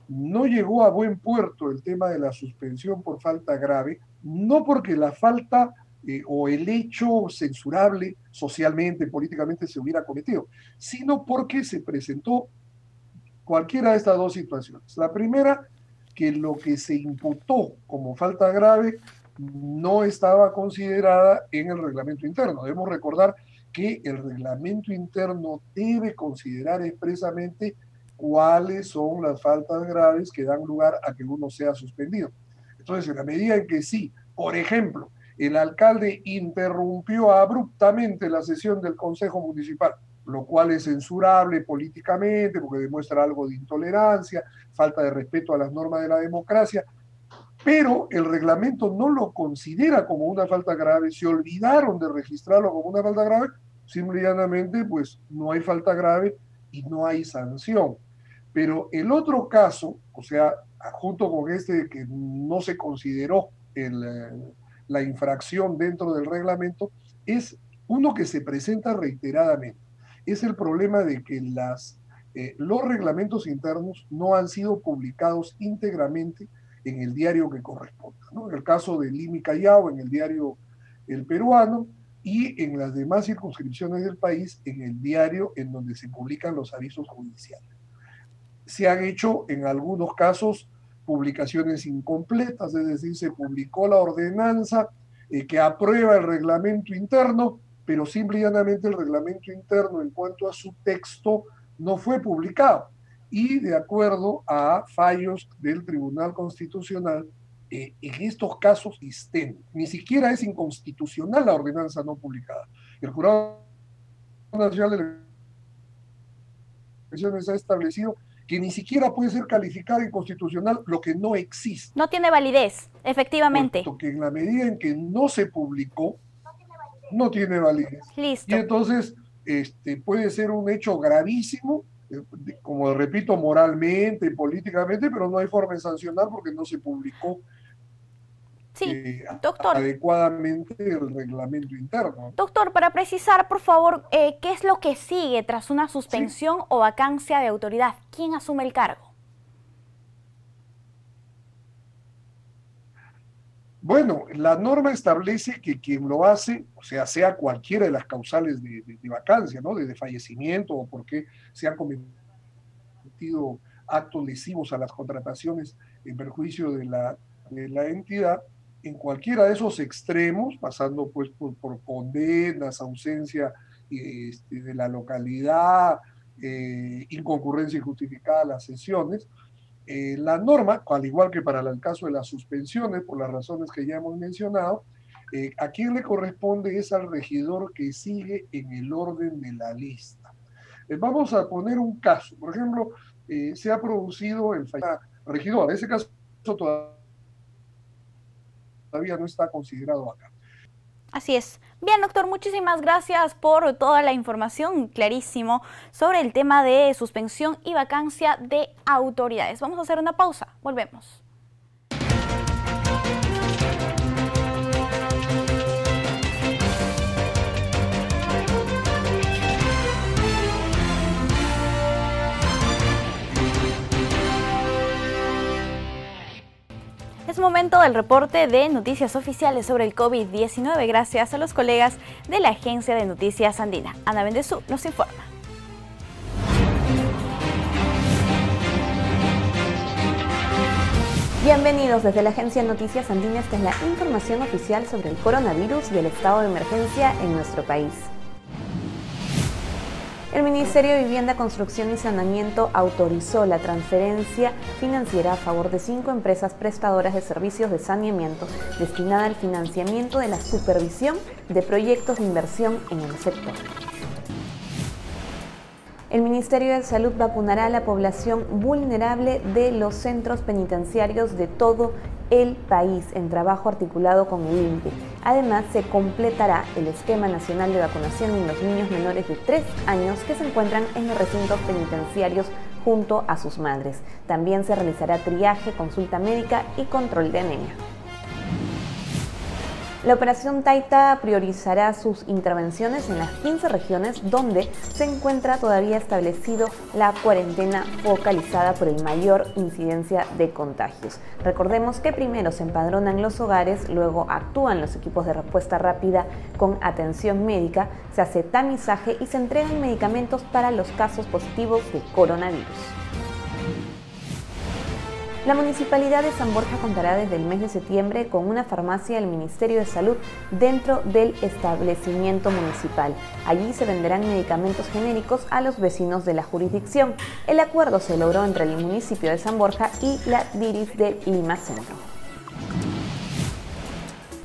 no llegó a buen puerto el tema de la suspensión por falta grave, no porque la falta o el hecho censurable socialmente, políticamente se hubiera cometido, sino porque se presentó cualquiera de estas dos situaciones. La primera, que lo que se imputó como falta grave no estaba considerada en el reglamento interno. Debemos recordar que el reglamento interno debe considerar expresamente cuáles son las faltas graves que dan lugar a que uno sea suspendido. Entonces, en la medida en que sí, por ejemplo, el alcalde interrumpió abruptamente la sesión del Consejo Municipal, lo cual es censurable políticamente porque demuestra algo de intolerancia, falta de respeto a las normas de la democracia, pero el reglamento no lo considera como una falta grave, se olvidaron de registrarlo como una falta grave, simplemente pues no hay falta grave y no hay sanción. Pero el otro caso, o sea, junto con este que no se consideró la infracción dentro del reglamento, es uno que se presenta reiteradamente. Es el problema de que los reglamentos internos no han sido publicados íntegramente en el diario que corresponda, ¿no? En el caso de Lima y Callao, en el diario El Peruano, y en las demás circunscripciones del país, en el diario en donde se publican los avisos judiciales. Se han hecho, en algunos casos, publicaciones incompletas, es decir, se publicó la ordenanza que aprueba el reglamento interno, pero simple y llanamente el reglamento interno en cuanto a su texto no fue publicado. Y de acuerdo a fallos del Tribunal Constitucional, en estos casos ni siquiera es inconstitucional la ordenanza no publicada. El Jurado Nacional de Elecciones ha establecido que ni siquiera puede ser calificada inconstitucional lo que no existe. No tiene validez, efectivamente. Puesto que en la medida en que no se publicó, no tiene validez. Listo. Y entonces puede ser un hecho gravísimo, como repito, moralmente, políticamente, pero no hay forma de sancionar porque no se publicó doctor, adecuadamente el reglamento interno. Doctor, para precisar, por favor, ¿qué es lo que sigue tras una suspensión o vacancia de autoridad? ¿Quién asume el cargo? Bueno, la norma establece que quien lo hace, o sea cualquiera de las causales de vacancia, ¿no? De fallecimiento o porque se han cometido actos lesivos a las contrataciones en perjuicio de la entidad, en cualquiera de esos extremos, pasando pues por condenas, ausencia de la localidad, inconcurrencia injustificada a las sesiones, la norma, al igual que para el caso de las suspensiones, por las razones que ya hemos mencionado, a quien le corresponde es al regidor que sigue en el orden de la lista. Vamos a poner un caso. Por ejemplo, se ha producido el regidor. Ese caso todavía no está considerado acá. Así es. Bien, doctor, muchísimas gracias por toda la información, clarísimo, sobre el tema de suspensión y vacancia de autoridades. Vamos a hacer una pausa, volvemos. Es momento del reporte de noticias oficiales sobre el COVID-19 gracias a los colegas de la Agencia de Noticias Andina. Ana Bendezú nos informa. Bienvenidos desde la Agencia de Noticias Andina. Esta es la información oficial sobre el coronavirus y el estado de emergencia en nuestro país. El Ministerio de Vivienda, Construcción y Saneamiento autorizó la transferencia financiera a favor de 5 empresas prestadoras de servicios de saneamiento destinada al financiamiento de la supervisión de proyectos de inversión en el sector. El Ministerio de Salud vacunará a la población vulnerable de los centros penitenciarios de todo el país en trabajo articulado con el INPE. Además, se completará el esquema nacional de vacunación en los niños menores de 3 años que se encuentran en los recintos penitenciarios junto a sus madres. También se realizará triaje, consulta médica y control de anemia. La operación Taita priorizará sus intervenciones en las 15 regiones donde se encuentra todavía establecido la cuarentena focalizada por el mayor incidencia de contagios. Recordemos que primero se empadronan los hogares, luego actúan los equipos de respuesta rápida con atención médica, se hace tamizaje y se entregan medicamentos para los casos positivos de coronavirus. La Municipalidad de San Borja contará desde el mes de septiembre con una farmacia del Ministerio de Salud dentro del establecimiento municipal. Allí se venderán medicamentos genéricos a los vecinos de la jurisdicción. El acuerdo se logró entre el municipio de San Borja y la DIRIS de Lima Centro.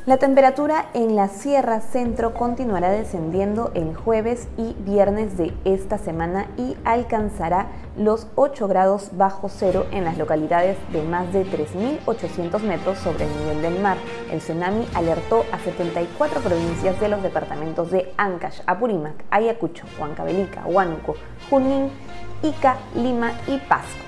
La temperatura en la Sierra Centro continuará descendiendo el jueves y viernes de esta semana y alcanzará los 8 grados bajo cero en las localidades de más de 3.800 metros sobre el nivel del mar. El Senami alertó a 74 provincias de los departamentos de Ancash, Apurímac, Ayacucho, Huancavelica, Huánuco, Junín, Ica, Lima y Pasco.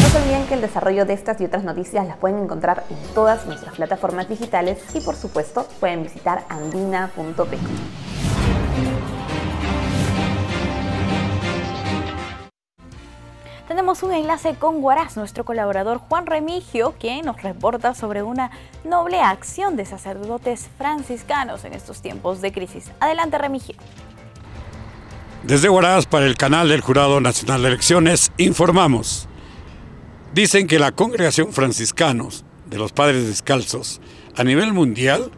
No se olviden que el desarrollo de estas y otras noticias las pueden encontrar en todas nuestras plataformas digitales y por supuesto pueden visitar andina.p. Tenemos un enlace con Huaraz, nuestro colaborador Juan Remigio, quien nos reporta sobre una noble acción de sacerdotes franciscanos en estos tiempos de crisis. Adelante, Remigio. Desde Huaraz, para el canal del Jurado Nacional de Elecciones, informamos. Dicen que la congregación franciscanos de los Padres Descalzos a nivel mundial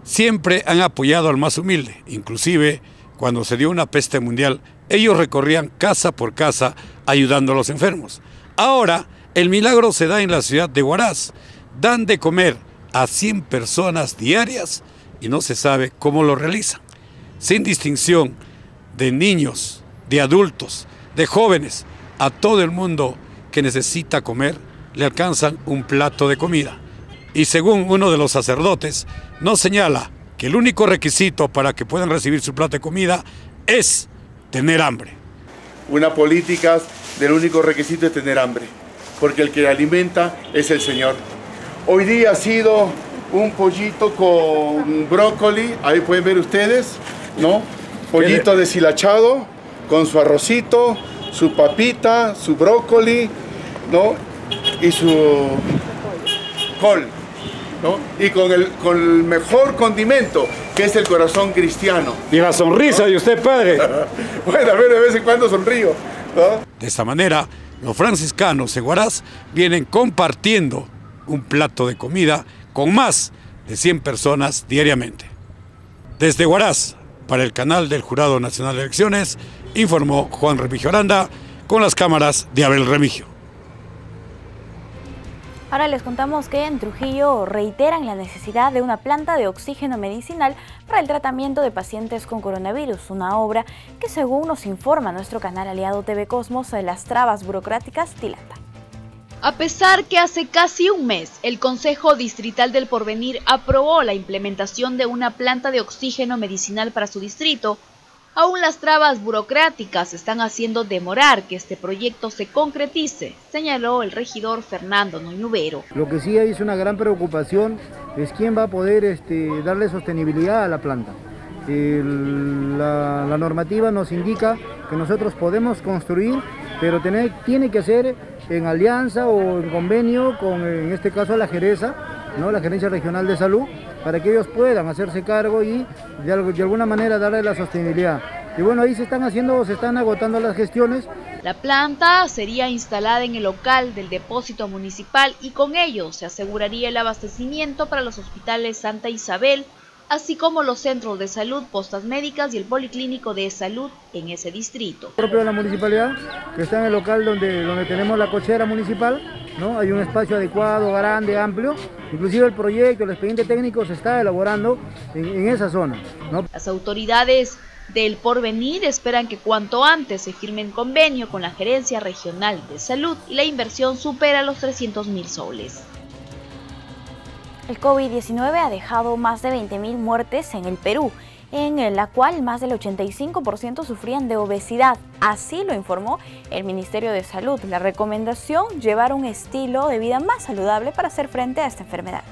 siempre han apoyado al más humilde. Inclusive cuando se dio una peste mundial, ellos recorrían casa por casa ayudando a los enfermos. Ahora el milagro se da en la ciudad de Huaraz. Dan de comer a 100 personas diarias y no se sabe cómo lo realizan. Sin distinción de niños, de adultos, de jóvenes, a todo el mundo que necesita comer, le alcanzan un plato de comida. Y según uno de los sacerdotes, nos señala que el único requisito para que puedan recibir su plato de comida es tener hambre. Una política del único requisito es tener hambre, porque el que alimenta es el Señor. Hoy día ha sido un pollito con brócoli, ahí pueden ver ustedes, ¿no? Pollito deshilachado, con su arrocito, su papita, su brócoli, ¿no? Y su col. ¿no? Y con el mejor condimento, que es el corazón cristiano. Y la sonrisa de usted, padre. Bueno, a ver, de vez en cuando sonrío, ¿no? De esta manera, los franciscanos en Huaraz vienen compartiendo un plato de comida con más de 100 personas diariamente. Desde Huaraz, para el canal del Jurado Nacional de Elecciones, informó Juan Remigio Aranda con las cámaras de Abel Remigio. Ahora les contamos que en Trujillo reiteran la necesidad de una planta de oxígeno medicinal para el tratamiento de pacientes con coronavirus, una obra que, según nos informa nuestro canal aliado TV Cosmos, las trabas burocráticas dilatan. A pesar que hace casi un mes el Consejo Distrital del Porvenir aprobó la implementación de una planta de oxígeno medicinal para su distrito, aún las trabas burocráticas están haciendo demorar que este proyecto se concretice, señaló el regidor Fernando Noñubero. Lo que sí es una gran preocupación es quién va a poder darle sostenibilidad a la planta. La normativa nos indica que nosotros podemos construir, pero tiene que ser en alianza o en convenio con, en este caso, la Geresa, ¿no? La Gerencia Regional de Salud, para que ellos puedan hacerse cargo y de alguna manera darle la sostenibilidad. Y bueno, ahí se están agotando las gestiones. La planta sería instalada en el local del depósito municipal y con ello se aseguraría el abastecimiento para los hospitales Santa Isabel, así como los centros de salud, postas médicas y el policlínico de salud en ese distrito. Propio de la municipalidad, que está en el local donde tenemos la cochera municipal, ¿no? Hay un espacio adecuado, grande, amplio. Inclusive el proyecto, el expediente técnico se está elaborando en esa zona, ¿no? Las autoridades del Porvenir esperan que cuanto antes se firme un convenio con la Gerencia Regional de Salud y la inversión supera los 300.000 soles. El COVID-19 ha dejado más de 20.000 muertes en el Perú, en la cual más del 85% sufrían de obesidad. Así lo informó el Ministerio de Salud. La recomendación: llevar un estilo de vida más saludable para hacer frente a esta enfermedad.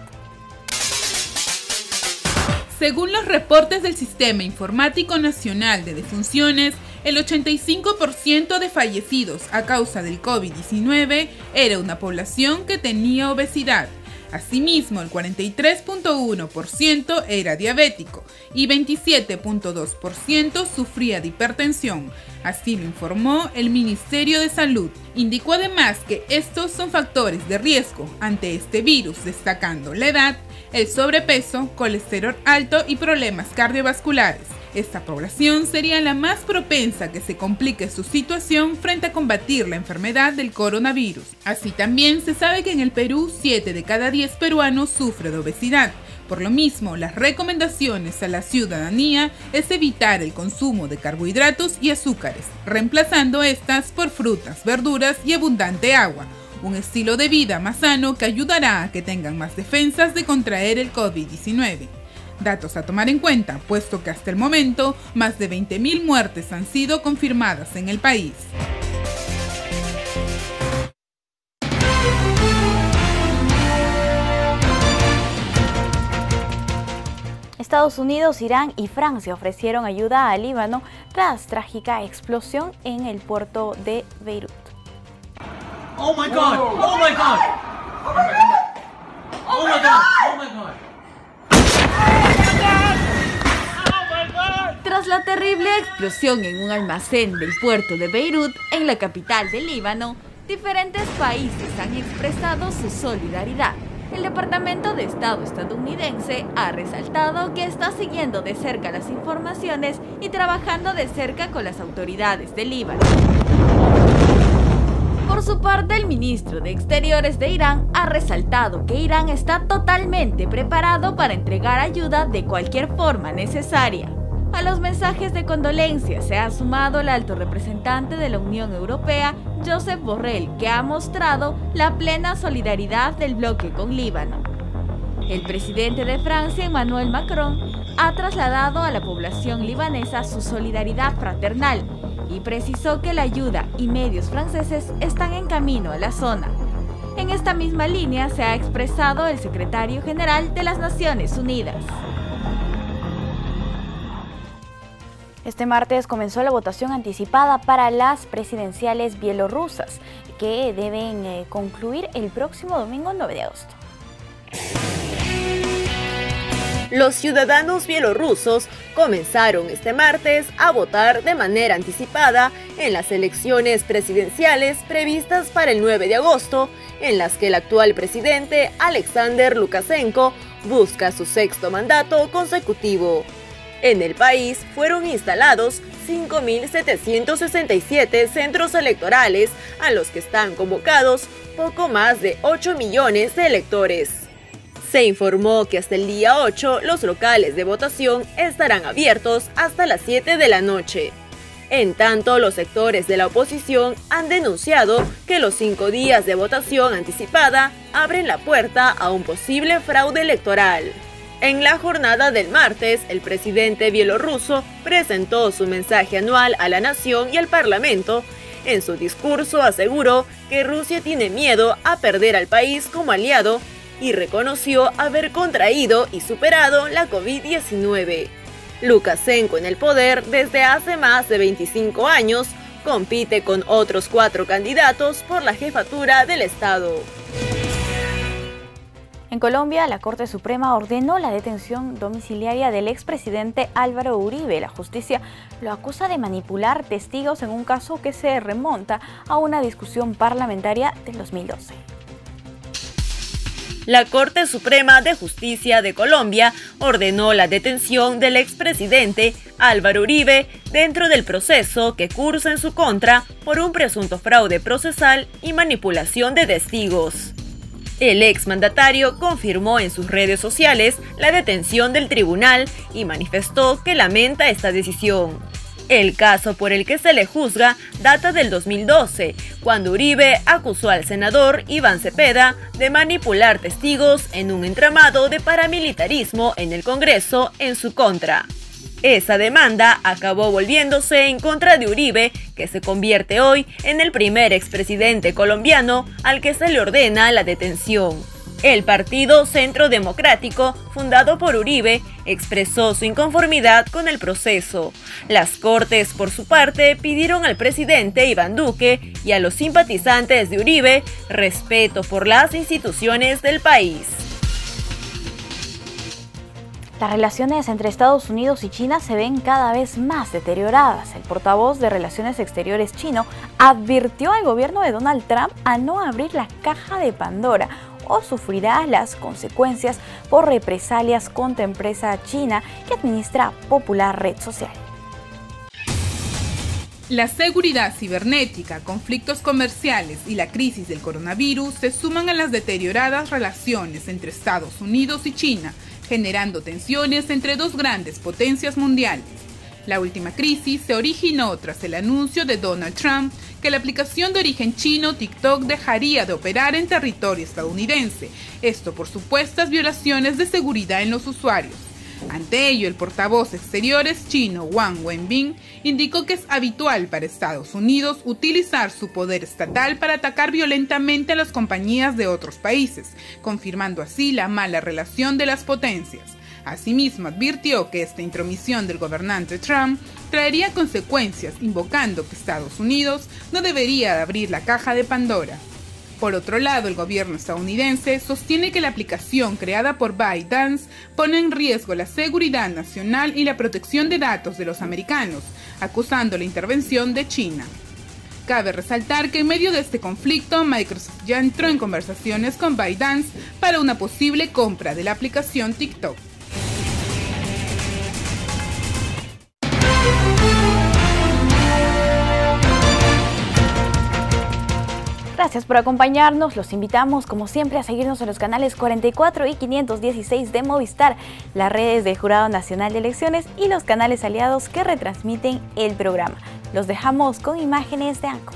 Según los reportes del Sistema Informático Nacional de Defunciones, el 85% de fallecidos a causa del COVID-19 era una población que tenía obesidad. Asimismo, el 43.1% era diabético y 27.2% sufría de hipertensión. Así lo informó el Ministerio de Salud. Indicó además que estos son factores de riesgo ante este virus, destacando la edad, el sobrepeso, colesterol alto y problemas cardiovasculares. Esta población sería la más propensa a que se complique su situación frente a combatir la enfermedad del coronavirus. Así también se sabe que en el Perú 7 de cada 10 peruanos sufre de obesidad. Por lo mismo, las recomendaciones a la ciudadanía es evitar el consumo de carbohidratos y azúcares, reemplazando estas por frutas, verduras y abundante agua. Un estilo de vida más sano que ayudará a que tengan más defensas de contraer el COVID-19. Datos a tomar en cuenta, puesto que hasta el momento más de 20.000 muertes han sido confirmadas en el país. Estados Unidos, Irán y Francia ofrecieron ayuda al Líbano tras trágica explosión en el puerto de Beirut. Oh my God! Oh my God! Oh my God! Oh my God! Tras la terrible explosión en un almacén del puerto de Beirut, en la capital del Líbano, diferentes países han expresado su solidaridad. El Departamento de Estado estadounidense ha resaltado que está siguiendo de cerca las informaciones y trabajando de cerca con las autoridades del Líbano. Por su parte, el ministro de Exteriores de Irán ha resaltado que Irán está totalmente preparado para entregar ayuda de cualquier forma necesaria. A los mensajes de condolencia se ha sumado el alto representante de la Unión Europea, Josep Borrell, que ha mostrado la plena solidaridad del bloque con Líbano. El presidente de Francia, Emmanuel Macron, ha trasladado a la población libanesa su solidaridad fraternal y precisó que la ayuda y medios franceses están en camino a la zona. En esta misma línea se ha expresado el secretario general de las Naciones Unidas. Este martes comenzó la votación anticipada para las presidenciales bielorrusas, que deben concluir el próximo domingo 9 de agosto. Los ciudadanos bielorrusos comenzaron este martes a votar de manera anticipada en las elecciones presidenciales previstas para el 9 de agosto, en las que el actual presidente Alexander Lukashenko busca su sexto mandato consecutivo. En el país fueron instalados 5.767 centros electorales a los que están convocados poco más de 8 millones de electores. Se informó que hasta el día 8 los locales de votación estarán abiertos hasta las 7 de la noche. En tanto, los sectores de la oposición han denunciado que los 5 días de votación anticipada abren la puerta a un posible fraude electoral. En la jornada del martes, el presidente bielorruso presentó su mensaje anual a la nación y al parlamento. En su discurso aseguró que Rusia tiene miedo a perder al país como aliado y reconoció haber contraído y superado la COVID-19. Lukashenko, en el poder desde hace más de 25 años, compite con otros 4 candidatos por la jefatura del Estado. En Colombia, la Corte Suprema ordenó la detención domiciliaria del expresidente Álvaro Uribe. La justicia lo acusa de manipular testigos en un caso que se remonta a una discusión parlamentaria del 2012. La Corte Suprema de Justicia de Colombia ordenó la detención del expresidente Álvaro Uribe dentro del proceso que cursa en su contra por un presunto fraude procesal y manipulación de testigos. El exmandatario confirmó en sus redes sociales la detención del tribunal y manifestó que lamenta esta decisión. El caso por el que se le juzga data del 2012, cuando Uribe acusó al senador Iván Cepeda de manipular testigos en un entramado de paramilitarismo en el Congreso en su contra. Esa demanda acabó volviéndose en contra de Uribe, que se convierte hoy en el primer expresidente colombiano al que se le ordena la detención. El Partido Centro Democrático, fundado por Uribe, expresó su inconformidad con el proceso. Las Cortes, por su parte, pidieron al presidente Iván Duque y a los simpatizantes de Uribe respeto por las instituciones del país. Las relaciones entre Estados Unidos y China se ven cada vez más deterioradas. El portavoz de Relaciones Exteriores chino advirtió al gobierno de Donald Trump a no abrir la caja de Pandora o sufrirá las consecuencias por represalias contra empresa china que administra popular red social. La seguridad cibernética, conflictos comerciales y la crisis del coronavirus se suman a las deterioradas relaciones entre Estados Unidos y China, generando tensiones entre dos grandes potencias mundiales. La última crisis se originó tras el anuncio de Donald Trump que la aplicación de origen chino TikTok dejaría de operar en territorio estadounidense, esto por supuestas violaciones de seguridad en los usuarios. Ante ello, el portavoz exteriores chino Wang Wenbin indicó que es habitual para Estados Unidos utilizar su poder estatal para atacar violentamente a las compañías de otros países, confirmando así la mala relación de las potencias. Asimismo, advirtió que esta intromisión del gobernante Trump traería consecuencias, invocando que Estados Unidos no debería abrir la caja de Pandora. Por otro lado, el gobierno estadounidense sostiene que la aplicación creada por ByteDance pone en riesgo la seguridad nacional y la protección de datos de los americanos, acusando la intervención de China. Cabe resaltar que en medio de este conflicto, Microsoft ya entró en conversaciones con ByteDance para una posible compra de la aplicación TikTok. Gracias por acompañarnos, los invitamos como siempre a seguirnos en los canales 44 y 516 de Movistar, las redes del Jurado Nacional de Elecciones y los canales aliados que retransmiten el programa. Los dejamos con imágenes de ANCO.